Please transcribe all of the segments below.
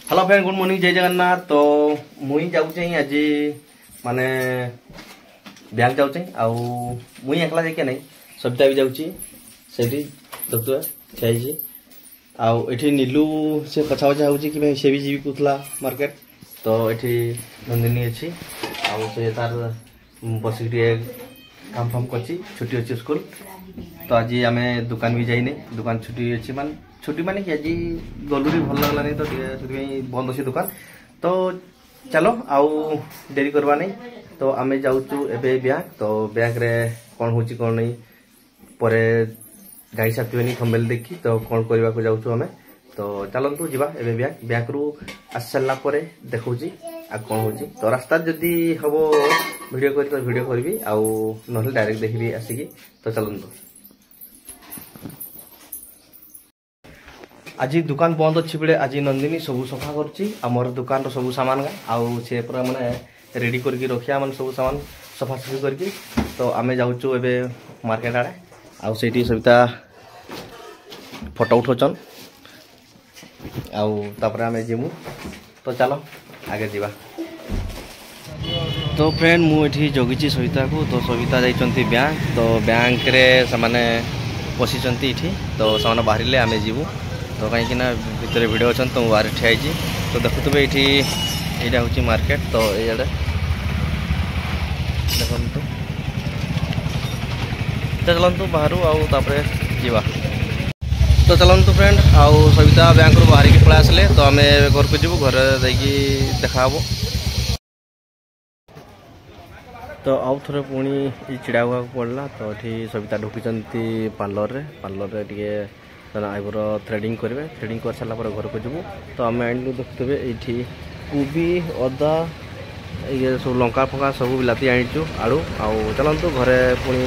Hello friend, good morning, जय जगन्नाथ। तो मुई जाऊँ आज माने बैंक जाऊँ आउ मुई एकला जाके नहीं सबिता भी जाऊँ से देखुए छाई आउ एठी नीलू से पछा पछा होची कि से भी जीवी कुतला मार्केट। तो एठी नंदिनी अच्छी आउ से तार बसिक काम फाम कर छुट्टी अच्छी स्कूल। तो आज आम दुकान भी जाइने, दुकान छुट्टी अच्छी मान छुट्टी माने कि आज गलु भी भल लगला नहीं तो बंद अच्छी दुकान। तो चलो आउ डेरी करवा नहीं। तो आम जाऊँ एवं बैंक। तो बैंक रे कौन हो कौन नहीं पर गाड़ी साथी थंबेल देखी तो कौन करने को जाऊँ आम। तो चलतु जावा एवं बैंक बैंक रु आस सारा देखा आ कौन हो। तो रास्ता जदि हम वीडियो कर तो वीडियो करी आउ ना डायरेक्ट देखी आसिकी। तो चलतु आज दुकान बंद अच्छी बेले आज नंदिनी सब सफा कर दुकान सब सामान आउ सी पूरा मैंने रेडी करके रखिया मैंने सब सामान सफासफी करके। तो आम जाऊँ एवं मार्केट आड़े आउ से सविता फोटो उठाउन आउ आम जीमु। तो चलो आगे जीवा। तो फ्रेंड मुझे जगिची सविता को। तो सविता जाइंट बैंक। तो बैंक रे से पशिंट इठी। तो से बाहर आम जीवु। तो कहीं भितर भिड़ अच्छा तो बाहर ठिया। तो देखुवे ये हूँ मार्केट। तो ये देखु चलतु बाहर आउे जीवा। तो चलतु फ्रेंड आउ सविता बैंक रू बाहर की पलि आसले। तो आम घर को जीवु, घर देखा। तो आउ थे पुणी चिड़ा हुआ पड़ला। तो ये सविता ढुकी पार्लर टे आईब्रो थ्रेडिंग करेंगे। थ्रेडिंग कर सारा घर को जीवु। तो आम आनलु देखुवे ये कोबी अदा ये सब लंका फंका सब बिलाती आनीचु आलू आउ। चलतु घरे पुणी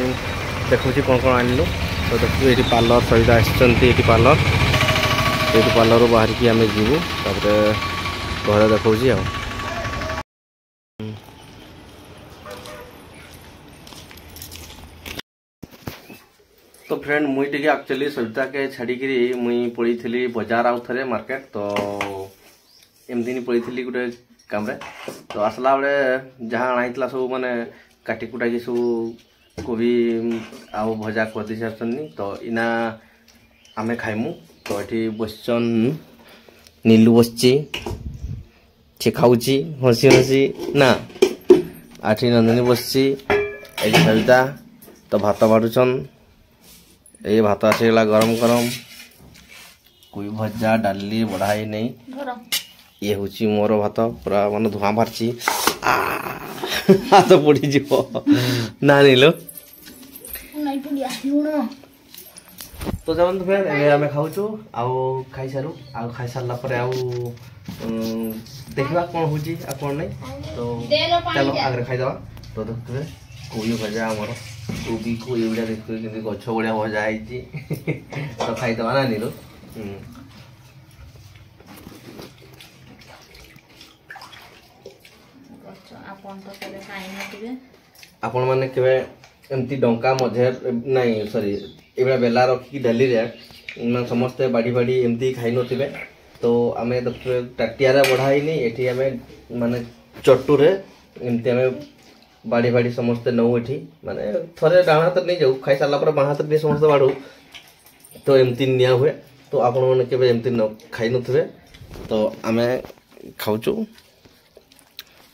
देखुची कौन कौन आनलु। तो देखिए ये पार्लर सविता आसती पार्लर बाहर की आम जीवु। घर देखी आ। तो फ्रेंड मुई टे एक्चुअली सविता के छाड़ी मुई पड़ी थी बजार आउ थे मार्केट। तो एमती पड़ी थी गोटे काम रे। तो आसला बेले जहाँ अणाई सब माने काटी कुटा सब कोबी आउ भजा कर दी सारी। तो इना आमे खाइमु। तो ये बसन नीलू बसची से खाऊची हसी हसी ना। आठी नंदिनी बसची सविता। तो भात बाढ़ुन ये भात आसीगला गरम गरम कोई भजा डाली बढ़ाई नहीं। ये हूँ मोर भात पूरा मन धुआं बाहर हाथ पड़ी जीव ना नीलो। तो चलते फ्रेंड आम खाऊँ आउ खाई सारू आउ खाई सारा देखा कौन हो कौन नहीं। तो चलो आगे खाईदे। तो देखते कोई भजा आमर कोबी को ये देखते गछ भाया भजा है। तो खाईदे ना नीलो। आपण मैंने केमती डंका मझेर नहीं सॉरी ये बेला रखी डेली समस्ते बाड़ी बाड़ी एमती खाई नथिबे। तो आम टाटिया बढ़ाई ये आम माने चटू रे एमती आम बाड़ी बाड़ी समस्ते नौ ये माने थे डाण हाथ नहीं जाऊ खाई सारा बाण हाथ नहीं समस्ते बाढ़ू। तो एमती निया हुए। तो आपण मैंने केवे एमती न खाई नथिबे। तो आम खाऊचु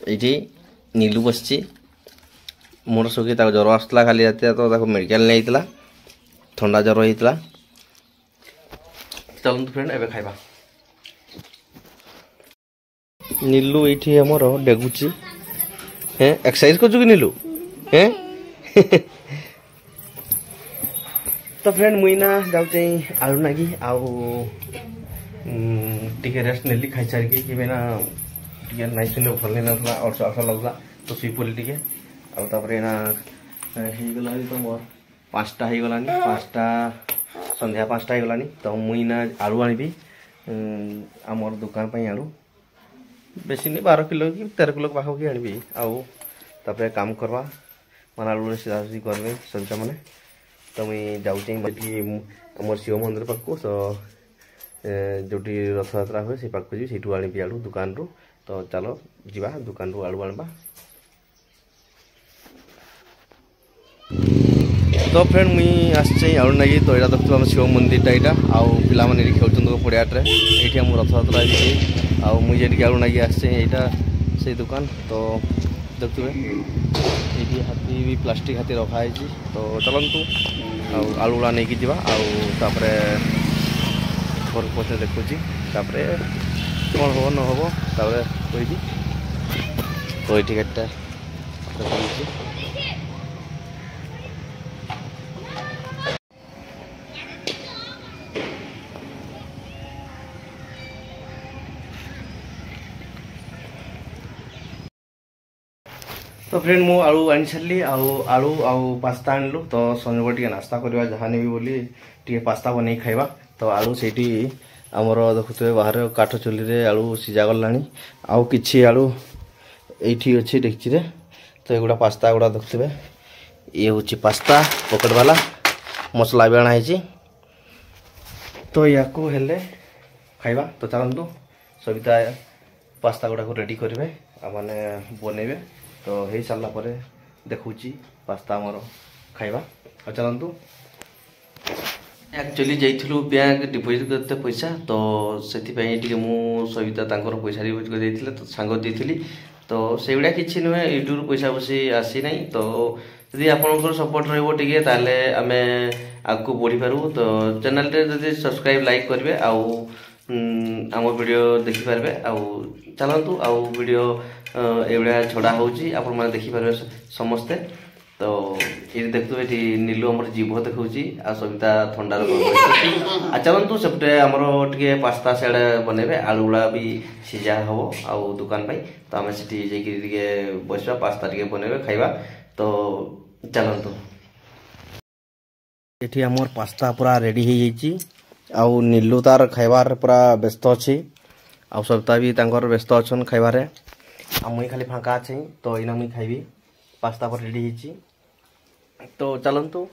ये नीलू बसची मोर सुखी ज्वर आसला खाली रात। तो मेडिकल नहीं होता ठंडा ज्वर होता। चलतु फ्रेंड एवं खाइबा। नीलू ये आमर डेगुची हैं एक्सरसाइज कर नीलू हैं। तो फ्रेंड मुई ना जाऊँ आलू नागी आउ टे रेस्ट नेली खाई सारिकी कि ना टे नाई सुन भल नहीं ना अर्स अर्स लगला। तो शुई पड़ी टे आउे होगला तो मोर 5टा हो गलानी 5टा संध्या 5टा हो गलानी। तो मुई ना आलू आनी आमर दुकान पर आलू बेसी नहीं 12 किलो कि 13 किलो पाखी आनी आउ काम करवा मान आलू सीधा सीधी करवे सविता मैंने। तो मुई जाऊँ मोर शिव मंदिर पाक। तो जोटी रथ यात्रा हुए से पाखु जी सेठू आनी आलू दुकान रू। तो चलो जीवा दुकान रू आलू आनबा। तो फ्रेंड मुई आसी आलू नागी। तो यहाँ देखो शिव मंदिर टाइटा आउ पे खेल पड़ियाटे ये रथ यात्रा आउ मुझे आलू नागी आसटा से दुकान। तो देखुए ये हाथी भी प्लास्टिक हाथी रखाई। तो चलतु आलू गुड़ा नहीं जावा आउे घर पचे देखुची कौन हम न हम कही। तो ये टिकेटा तो फ्रेंड मु आलू आनी सारी आलू पास्ता आनलु। तो संजोग टे नास्ता करवा जहाँ नेबी बोली टे पास्ता बन खाइबा। तो आलू से आमर देखुए बाहर काठ चुली रे आलू सीजा गलानी आउ किछि आलू ये अच्छी डेक्ची रे। तो एगुड़ा पास्ता गुड़ा देखुए ये हूँ पास्ता पकेट वाला मसला भी आना। तो या खाइबा। तो चलतु सबिता पास्ता गुड़ा को रेडी करेंगे मैंने बनइबे। तो हो सारा पर देखुची पास्ता आमर खाइबा। चलतु एक्चुअली जाइलु बैंक डिपोजिट करते पैसा। तो से सबिता पैसा डिपोजिट कर तो सांग देती। तो से गुड़ा कि नुहे यूट्यूब पैसा बसी आसी ना। तो यदि आपंकर सपोर्ट रे ताले आमे आगू बढ़ी पारू। तो चैनल टे सब्सक्राइब लाइक करेंगे आम वीडियो देखिपारे। चलतु आउ वीडियो एवढा छड़ा होची आपण माने देखिपारे समस्ते। तो ये देखते ये नीलू आम जीभ देखा आ सबिता थंडार चलतु सेपटे आमर टे पास्ता सियाड़े बनइबे आलू गुड़ा भी सीजा हम आउ दुकान पाई। तो आम से बसवा पास्ता टे बनइबे खाइबा। तो चलतु ये आमर पास्ता पूरा रेडी हो जाइए आउ नीलू तार खाइबार पूरा व्यस्त अच्छी आउ सबिता भी तांकर व्यस्त अच्छन खाइबारे। आ मुई खाली फांका अच्छे। तो इना मुई खाइबी पास्ता पर रेडी होइची। तो चलतु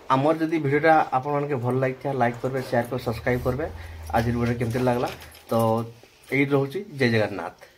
आमर जदि वीडियोटा आपण मानके भल लागिथा लाइक करबे शेयर कर सब्सक्राइब करबे। आज वीडियो केमती लागला। तो यही रोची जय जगन्नाथ।